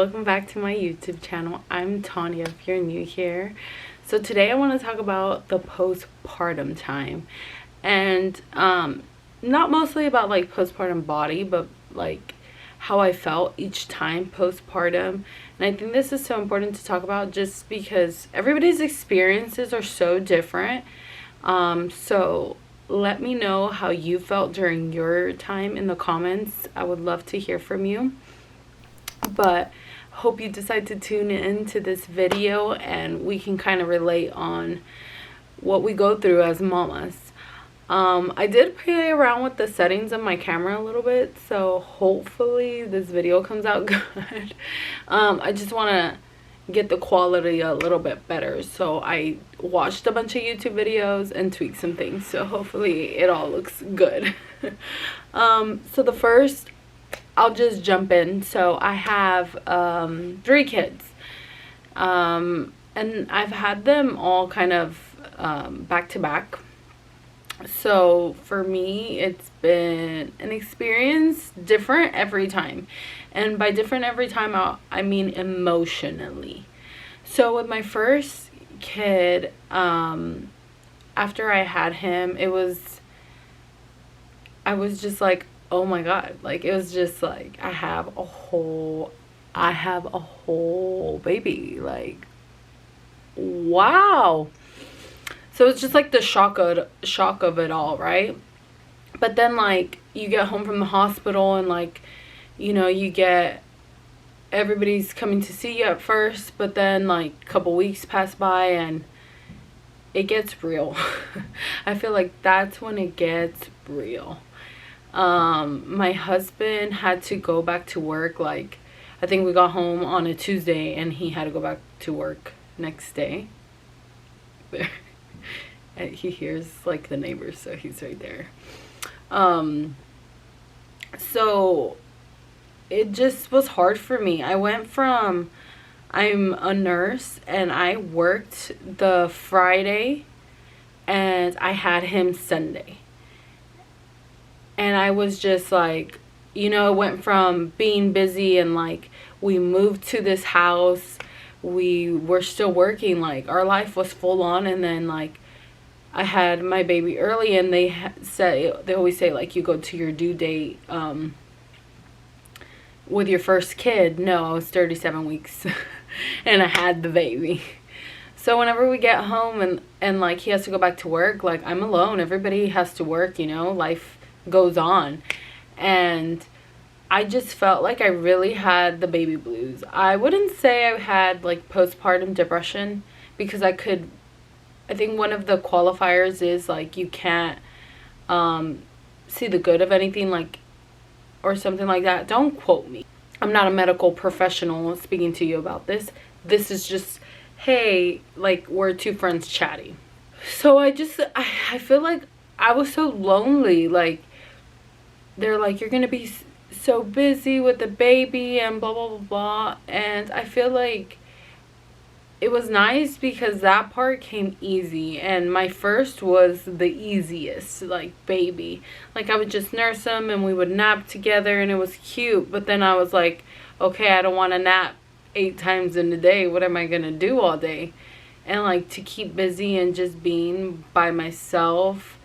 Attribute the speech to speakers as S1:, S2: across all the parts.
S1: welcome back to my YouTube channel. I'm Tanya if you're new here. So today I want to talk about the postpartum time, and not mostly about like postpartum body, but like how I felt each time postpartum. And I think this is so important to talk about just because everybody's experiences are so different. So let me know how you felt during your time in the comments. I would love to hear from you. But hope you decide to tune in to this video and we can kind of relate on what we go through as mamas. I did play around with the settings of my camera a little bit, so hopefully this video comes out good. I just want to get the quality a little bit better, so I watched a bunch of YouTube videos and tweaked some things, so hopefully it all looks good. So the first, I'll just jump in. So I have 3 kids, and I've had them all kind of back to back. So for me, it's been an experience different every time. And by different every time, I mean emotionally. So with my first kid, after I had him, I was just like, oh my God. Like, it was just like, I have a whole baby. Like, wow. So it's just like the shock of it all, right? But then, like, you get home from the hospital and, like, you know, you get everybody's coming to see you at first, but then, like, a couple weeks pass by and it gets real. I feel like that's when it gets real. My husband had to go back to work. Like, I think we got home on a Tuesday and he had to go back to work next day. There. And he hears like the neighbors, so he's right there. So it just was hard for me. I went from, I'm a nurse and I worked the Friday and I had him Sunday. And I was just like, you know, it went from being busy and like we moved to this house. We were still working, like our life was full on, and then like I had my baby early, and they always say like you go to your due date with your first kid. No, I was 37 weeks and I had the baby. So whenever we get home and like he has to go back to work, like I'm alone. Everybody has to work, you know, life goes on. And I just felt like I really had the baby blues. I wouldn't say I had like postpartum depression, because I think one of the qualifiers is like you can't see the good of anything, like, or something like that. Don't quote me. I'm not a medical professional speaking to you about this. This is just, hey, like we're 2 friends chatting. So I feel like I was so lonely. Like, they're like, you're gonna be so busy with the baby and blah blah blah blah. And I feel like it was nice because that part came easy, and my first was the easiest, like baby. Like I would just nurse him and we would nap together and it was cute. But then I was like, okay, I don't want to nap 8 times in a day. What am I gonna do all day? And like to keep busy and just being by myself,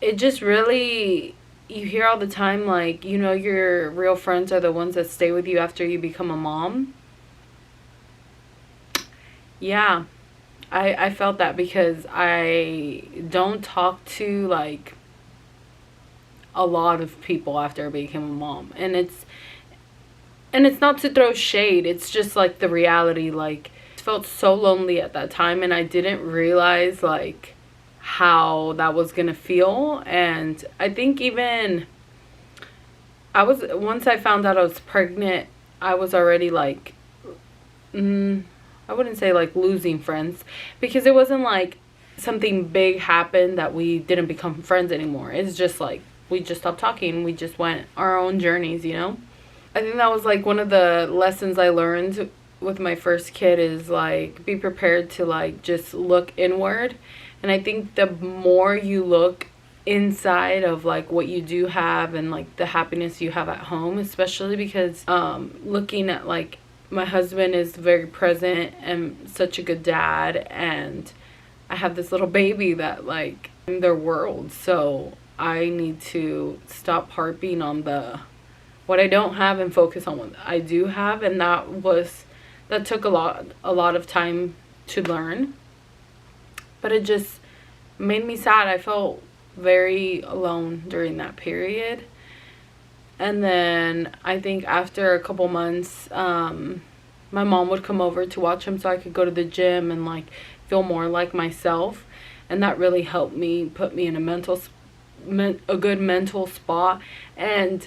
S1: it just really, you hear all the time like, you know, your real friends are the ones that stay with you after you become a mom. Yeah, I felt that because I don't talk to like a lot of people after I became a mom, and it's not to throw shade, it's just like the reality. Like, I felt so lonely at that time, and I didn't realize like how that was gonna feel. And I think even once I found out I was pregnant, I was already like, I wouldn't say like losing friends, because it wasn't like something big happened that we didn't become friends anymore. It's just like we just stopped talking. We just went our own journeys, you know? I think that was like one of the lessons I learned with my first kid, is like be prepared to like just look inward. And I think the more you look inside of like what you do have and like the happiness you have at home, especially because looking at like my husband is very present and such a good dad, and I have this little baby that like in their world. So I need to stop harping on the what I don't have and focus on what I do have. And that took a lot of time to learn, but it just made me sad. I felt very alone during that period. And then I think after a couple months, my mom would come over to watch him so I could go to the gym and like feel more like myself. And that really helped me, put me in a good mental spot. And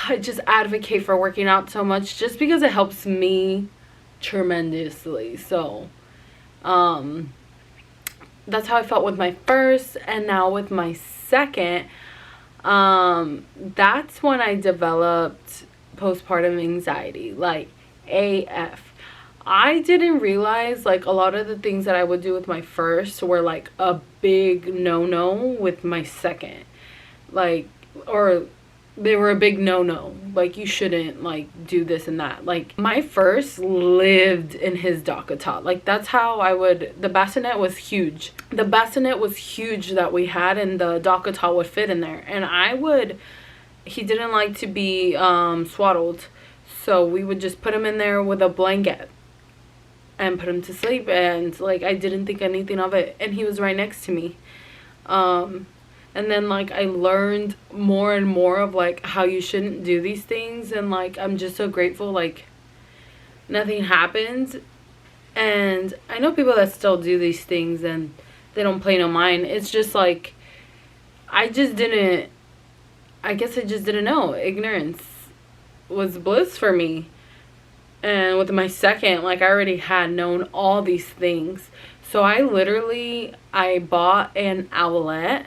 S1: I just advocate for working out so much just because it helps me tremendously. So that's how I felt with my first, and now with my second, that's when I developed postpartum anxiety, like AF. I didn't realize like a lot of the things that I would do with my first were like a big no-no with my second. Like, or they were a big no-no. Like, you shouldn't like do this and that. Like, my first lived in his DockATot. Like, that's how the bassinet was huge. The bassinet was huge that we had, and the DockATot would fit in there. And he didn't like to be swaddled. So we would just put him in there with a blanket and put him to sleep. And like, I didn't think anything of it. And he was right next to me. And then like I learned more and more of like how you shouldn't do these things, and like I'm just so grateful like nothing happened. And I know people that still do these things and they don't pay no mind. It's just like I guess I just didn't know. Ignorance was bliss for me. And with my second, like I already had known all these things. So I bought an owlet.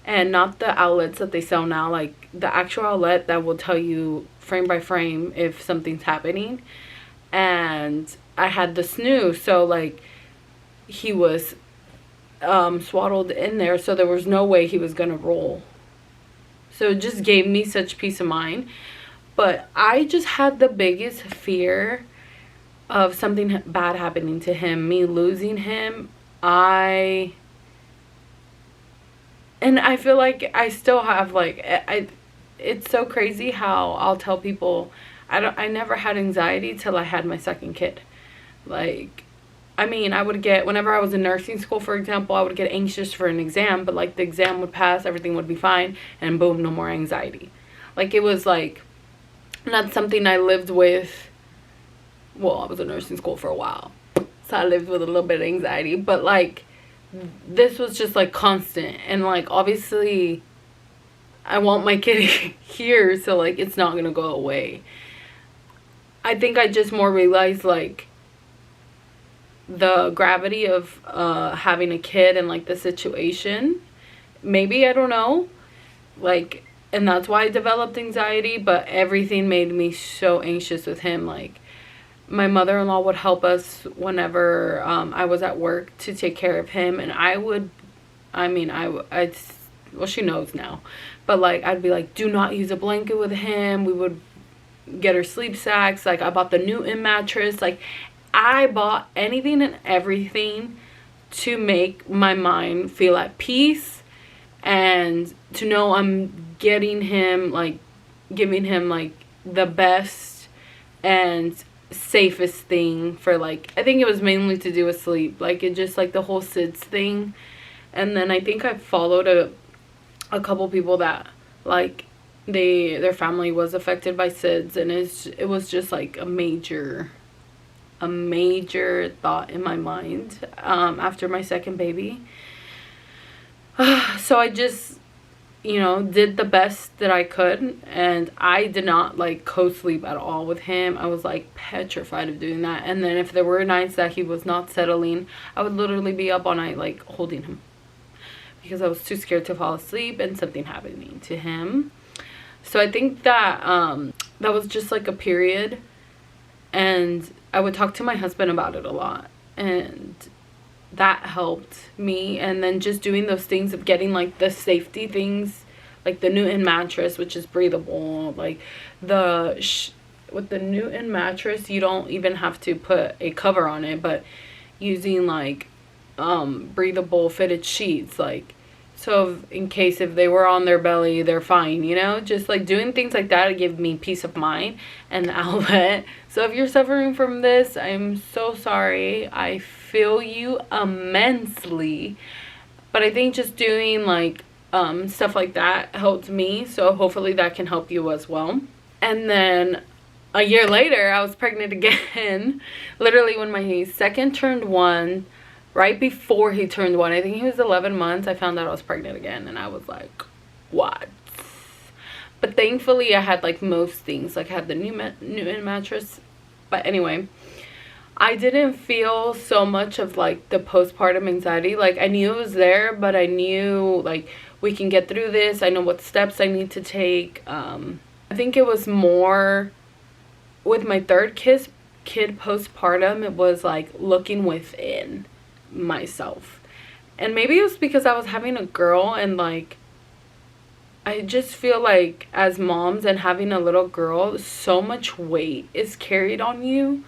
S1: And not the outlets that they sell now, like the actual outlet that will tell you frame by frame if something's happening. And I had the snooze, so like he was swaddled in there, so there was no way he was gonna roll. So it just gave me such peace of mind. But I just had the biggest fear of something bad happening to him, me losing him. And I feel like I still have like it's so crazy how I'll tell people I never had anxiety till I had my second kid. Like, I mean, I would get, whenever I was in nursing school, for example, I would get anxious for an exam, but like the exam would pass, everything would be fine, and boom, no more anxiety. Like, it was like not something I lived with. Well, I was in nursing school for a while, so I lived with a little bit of anxiety, but like this was just like constant. And like obviously I want my kid here, so like it's not gonna go away. I think I just more realized like the gravity of having a kid and like the situation. Maybe, I don't know, like, and that's why I developed anxiety. But everything made me so anxious with him. Like, my mother-in-law would help us whenever I was at work to take care of him. And well, she knows now. But, like, I'd be like, do not use a blanket with him. We would get her sleep sacks. Like, I bought the Newton mattress. Like, I bought anything and everything to make my mind feel at peace. And to know I'm getting him, like, giving him, like, the best and safest thing for, like, I think it was mainly to do with sleep. Like, it just, like, the whole SIDS thing. And then I think I followed a couple people that, like, their family was affected by SIDS. And it was just, like, a major thought in my mind after my second baby. So I just, did the best that I could, and I did not like co-sleep at all with him. I was like petrified of doing that. And then if there were nights that he was not settling, I would literally be up all night like holding him, because I was too scared to fall asleep and something happening to him. So I think that that was just like a period, and I would talk to my husband about it a lot. And that helped me. And then just doing those things of getting like the safety things, like the Newton mattress, which is breathable. Like with the Newton mattress, you don't even have to put a cover on it, but using like breathable fitted sheets, like, so in case if they were on their belly, they're fine, you know? Just like doing things like that to give me peace of mind and outlet. So if you're suffering from this, I'm so sorry. I feel you immensely. But I think just doing like stuff like that helped me. So hopefully that can help you as well. And then a year later, I was pregnant again. Literally when my second turned 1, right before he turned 1, I think he was 11 months, I found out I was pregnant again. And I was like, what? But thankfully I had like most things. Like I had the Newton mattress. But anyway, I didn't feel so much of like the postpartum anxiety. Like I knew it was there, but I knew like we can get through this. I know what steps I need to take. I think it was more with my third kid postpartum. It was like looking within myself. And maybe it was because I was having a girl, and like I just feel like as moms and having a little girl, so much weight is carried on you,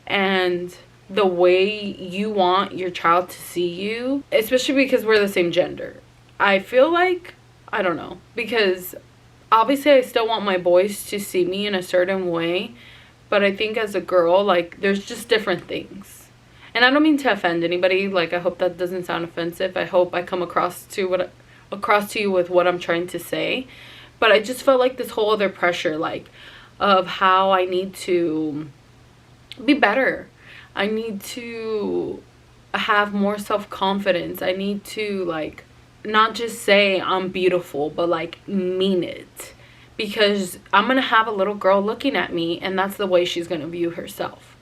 S1: and the way you want your child to see you, especially because we're the same gender. I feel like, I don't know, because obviously I still want my boys to see me in a certain way, but I think as a girl, like, there's just different things. And I don't mean to offend anybody. Like, I hope that doesn't sound offensive. I hope I come across to you with what I'm trying to say. But I just felt like this whole other pressure, like, of how I need to be better. I need to have more self-confidence. I need to, like, not just say I'm beautiful, but, like, mean it. Because I'm going to have a little girl looking at me, and that's the way she's going to view herself.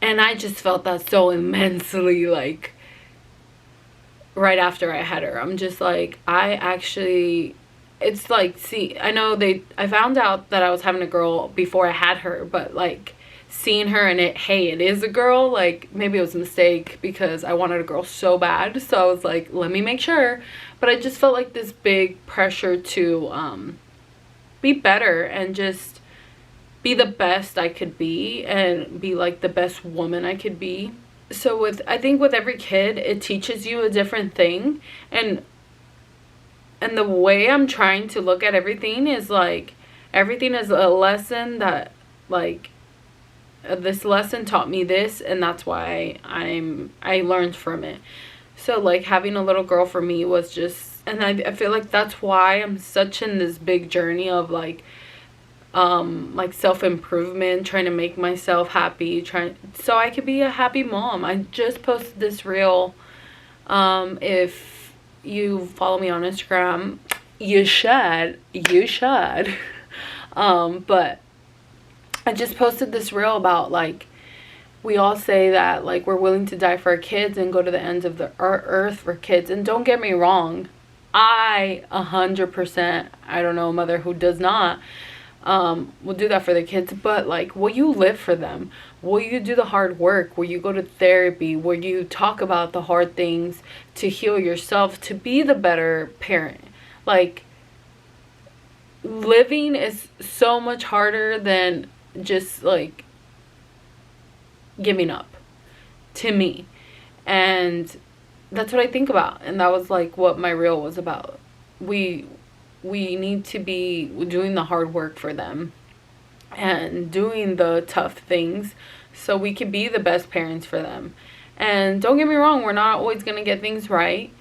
S1: And I just felt that so immensely, like, right after I had her. I'm just like, it's like, see, I found out that I was having a girl before I had her, but, like, seeing her and it is a girl, like, maybe it was a mistake because I wanted a girl so bad. So I was like, let me make sure. But I just felt like this big pressure to be better and just be the best I could be and be like the best woman I could be. So I think with every kid, it teaches you a different thing. And the way I'm trying to look at everything is like, everything is a lesson that, like, this lesson taught me this, and that's why I learned from it. So like having a little girl for me was just, and I feel like that's why I'm such in this big journey of like self-improvement, trying to make myself happy, so I could be a happy mom. I just posted this reel. If you follow me on Instagram, you should. But I just posted this reel about, like, we all say that, like, we're willing to die for our kids and go to the ends of the earth for kids. And don't get me wrong, I 100%, I don't know a mother who does not, will do that for their kids. But, like, will you live for them? Will you do the hard work? Will you go to therapy? Will you talk about the hard things to heal yourself, to be the better parent? Like, living is so much harder than just, like, giving up, to me. And that's what I think about. And that was, like, what my reel was about. We need to be doing the hard work for them and doing the tough things so we can be the best parents for them. And don't get me wrong, we're not always going to get things right,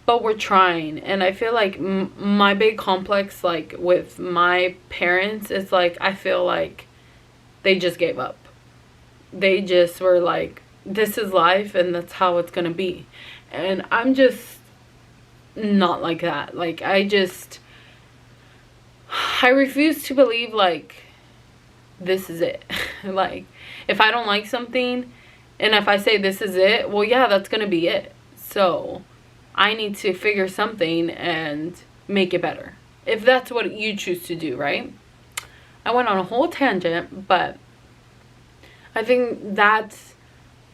S1: but we're trying. And I feel like my big complex, like, with my parents is, like, I feel like they just gave up. They just were like, this is life and that's how it's going to be. And I'm just not like that. Like, I refuse to believe, like, this is it. Like, if I don't like something and if I say this is it, well, yeah, that's going to be it. So I need to figure something and make it better, if that's what you choose to do, right? I went on a whole tangent, but I think that's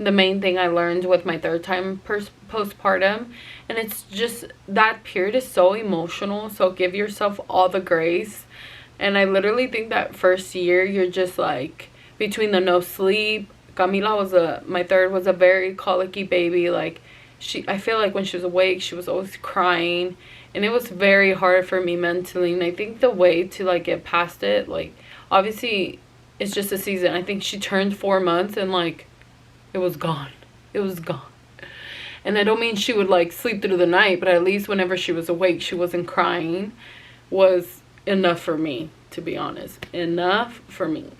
S1: the main thing I learned with my third time postpartum. And it's just, that period is so emotional, so give yourself all the grace. And I literally think that first year you're just like between the no sleep. My third was a very colicky baby. Like, I feel like when she was awake she was always crying, and it was very hard for me mentally. And I think the way to like get past it, like, obviously it's just a season. I think she turned 4 months and like it was gone. It was gone. And I don't mean she would like sleep through the night, but at least whenever she was awake she wasn't crying, was enough for me, to be honest. Enough for me.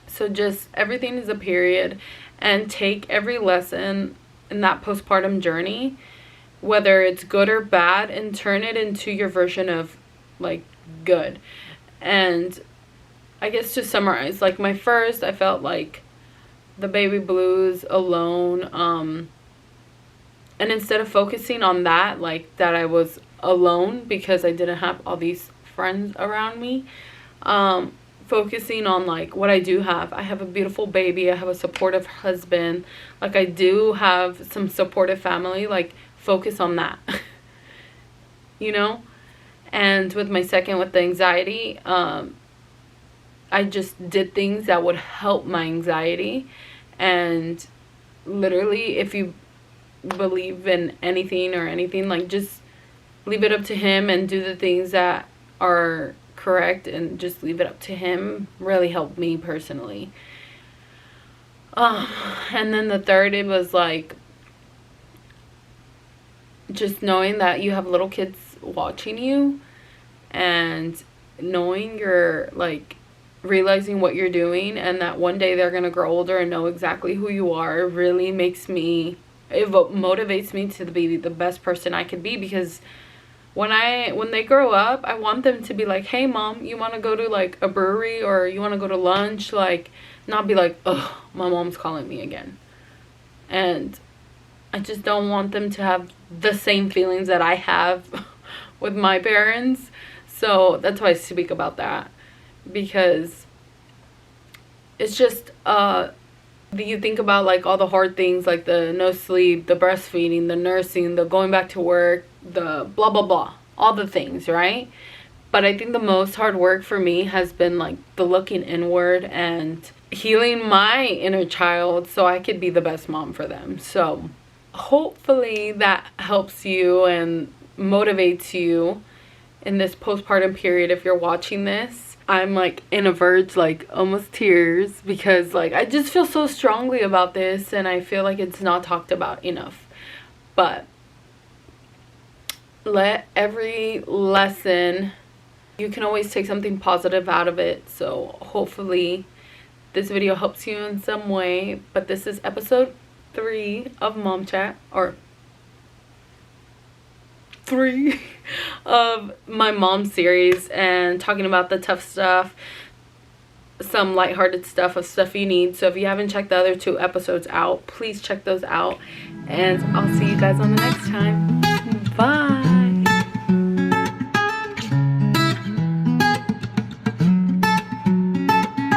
S1: So just, everything is a period, and take every lesson in that postpartum journey, whether it's good or bad, and turn it into your version of like good. And I guess to summarize, like my first, I felt like the baby blues alone, and instead of focusing on that, like that I was alone because I didn't have all these friends around me, focusing on like what I do have. I have a beautiful baby, I have a supportive husband, like I do have some supportive family. Like, focus on that. You know. And with my second, with the anxiety, I just did things that would help my anxiety. And literally, if you believe in anything or anything, like, just leave it up to him and do the things that are correct, and just leave it up to him really helped me personally. And then the third, it was like just knowing that you have little kids watching you, and knowing you're like realizing what you're doing, and that one day they're gonna grow older and know exactly who you are, really makes me, it motivates me to be the best person I could be. Because when they grow up, I want them to be like, hey mom, you want to go to like a brewery, or you want to go to lunch, like, not be like, oh, my mom's calling me again. And I just don't want them to have the same feelings that I have with my parents. So that's why I speak about that, because it's just you think about like all the hard things, like the no sleep, the breastfeeding, the nursing, the going back to work, the blah blah blah, all the things, right? But I think the most hard work for me has been like the looking inward and healing my inner child so I could be the best mom for them. So hopefully that helps you and motivates you in this postpartum period. If you're watching this, I'm like in a verge, like almost tears, because like I just feel so strongly about this, and I feel like it's not talked about enough. But let every lesson, you can always take something positive out of it. So hopefully this video helps you in some way. But this is episode 3 of Mom Chat, or 3 of my mom series, and talking about the tough stuff, some lighthearted stuff of stuff you need. So if you haven't checked the other 2 episodes out, please check those out, and I'll see you guys on the next time. Bye.